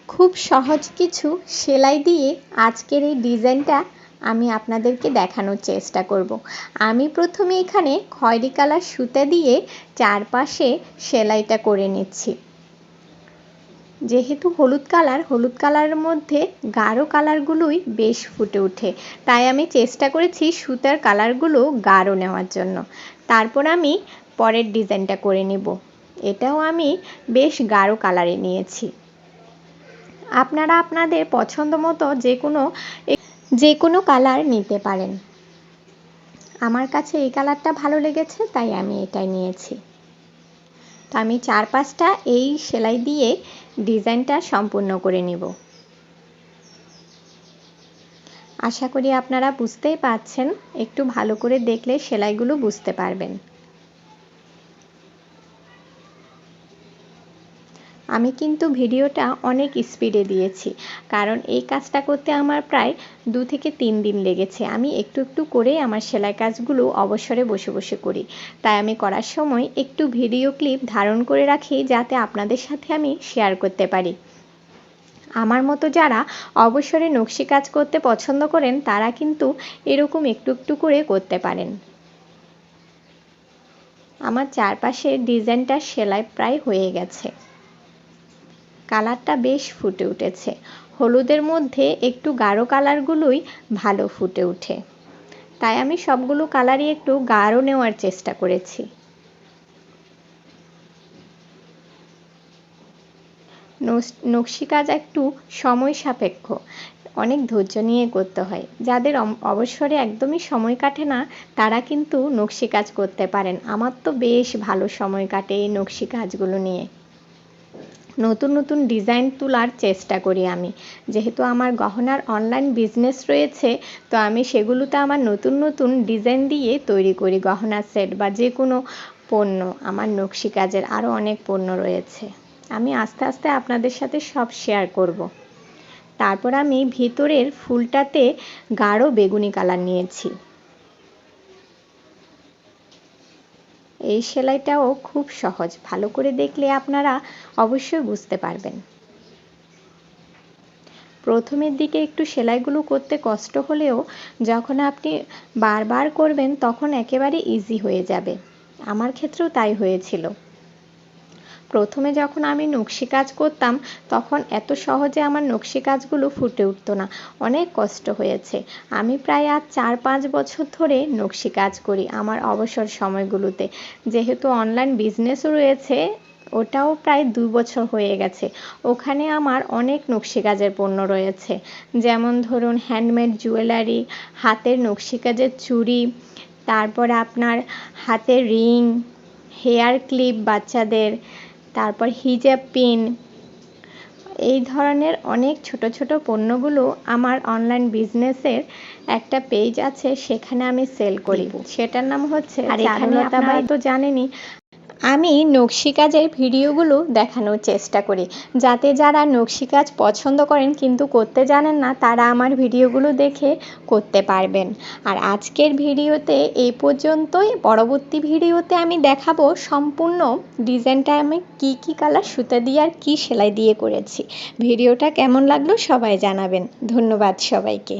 খুব সহজ কিছু সেলাই দিয়ে আজকের এই ডিজাইনটা আমি আপনাদেরকে দেখানোর চেষ্টা করব। আমি প্রথমে এখানে খয়েরি কালার সুতা দিয়ে চারপাশে সেলাইটা করে নিচ্ছি। যেহেতু হলুদ কালারের মধ্যে গাঢ় কালারগুলোই বেশ ফুটে ওঠে, তাই আমি চেষ্টা করেছি সুতার কালারগুলো গাঢ় নেওয়ার জন্য। তারপর আমি পরের ডিজাইনটা করে নেব। এটাও আমি বেশ গাঢ় কালারে নিয়েছি। আপনারা আপনাদের পছন্দ মতো যে কোনো কালার নিতে পারেন। আমার কাছে এই কালারটা ভালো লেগেছে, তাই আমি এটাই নিয়েছি। তো আমি চারপাশটা এই সেলাই দিয়ে ডিজাইনটা সম্পূর্ণ করে নিব। আশা করি আপনারা বুঝতেই পারছেন, একটু ভালো করে দেখলে সেলাইগুলো বুঝতে পারবেন। আমি কিন্তু ভিডিওটা অনেক স্পিডে দিয়েছি, কারণ এই কাজটা করতে আমার প্রায় 2 থেকে 3 দিন লেগেছে। আমি একটু একটু করে আমার সেলাই কাজগুলো অবসরে বসে বসে করি, তাই আমি করার সময় একটু ভিডিও ক্লিপ ধারণ করে রাখি, যাতে আপনাদের সাথে আমি শেয়ার করতে পারি। আমার মতো যারা অবসরে নকশি কাজ করতে পছন্দ করেন, তারা কিন্তু এরকম একটু একটু করে করতে পারেন। আমার চারপাশের ডিজাইনটা সেলাই প্রায় হয়ে গেছে। কালারটা বেশ ফুটে উঠেছে। হলুদের মধ্যে একটু গাঢ় কালারগুলোই ভালো ফুটে ওঠে, তাই আমি সবগুলো কালারই একটু গাঢ় নেওয়ার চেষ্টা করেছি। নকশি কাজ একটু সময় সাপেক্ষ, অনেক ধৈর্য নিয়ে করতে হয়। যাদের অবসরে একদমই সময় কাটে না, তারা কিন্তু নকশি কাজ করতে পারেন। আমার তো বেশ ভালো সময় কাটে এই নকশি কাজগুলো নিয়ে। নতুন নতুন ডিজাইন তোলার চেষ্টা করি আমি। যেহেতু আমার গহনার অনলাইন বিজনেস রয়েছে, তো আমি সেগুলোতে আমার নতুন নতুন ডিজাইন দিয়ে তৈরি করি গহনার সেট বা যে কোনো পণ্য। আমার নকশি কাজের আরও অনেক পণ্য রয়েছে, আমি আস্তে আস্তে আপনাদের সাথে সব শেয়ার করব। তারপর আমি ভিতরের ফুলটাতে গাঢ় বেগুনি কালার নিয়েছি। এই সেলাইটাও খুব সহজ, ভালো করে দেখলে আপনারা অবশ্যই বুঝতে পারবেন। প্রথমের দিকে একটু সেলাইগুলো করতে কষ্ট হলেও যখন আপনি বারবার করবেন, তখন একেবারে ইজি হয়ে যাবে। আমার ক্ষেত্রেও তাই হয়েছিল। প্রথমে যখন আমি নকশি কাজ করতাম, তখন এত সহজে আমার নকশি কাজগুলো ফুটে উঠতো না, অনেক কষ্ট হয়েছে। আমি প্রায় আজ 4-5 বছর ধরে নকশি কাজ করি আমার অবসর সময়গুলোতে। যেহেতু অনলাইন বিজনেসও রয়েছে, ওটাও প্রায় 2 বছর হয়ে গেছে। ওখানে আমার অনেক নকশি কাজের পণ্য রয়েছে, যেমন ধরুন হ্যান্ডমেড জুয়েলারি, হাতের নকশি কাজের চুড়ি, তারপর আপনার হাতের রিং, হেয়ার ক্লিপ বাচ্চাদের, তারপর হিজাব পিন, এই ধরনের অনেক ছোট ছোট পণ্যগুলো আমার অনলাইন বিজনেসের একটা পেজ আছে, সেখানে আমি সেল করি। সেটার নাম হচ্ছে চারুলতা বাই। তো জানেনই আমি নকশি কাজের ভিডিওগুলো দেখানোর চেষ্টা করি, যাতে যারা নকশি কাজ পছন্দ করেন কিন্তু করতে জানেন না, তারা আমার ভিডিওগুলো দেখে করতে পারবেন। আর আজকের ভিডিওতে এই পর্যন্তই। পরবর্তী ভিডিওতে আমি দেখাবো সম্পূর্ণ ডিজাইনটা আমি কি কালার সুতা দিয়ে আর কি সেলাই দিয়ে করেছি। ভিডিওটা কেমন লাগলো সবাই জানাবেন। ধন্যবাদ সবাইকে।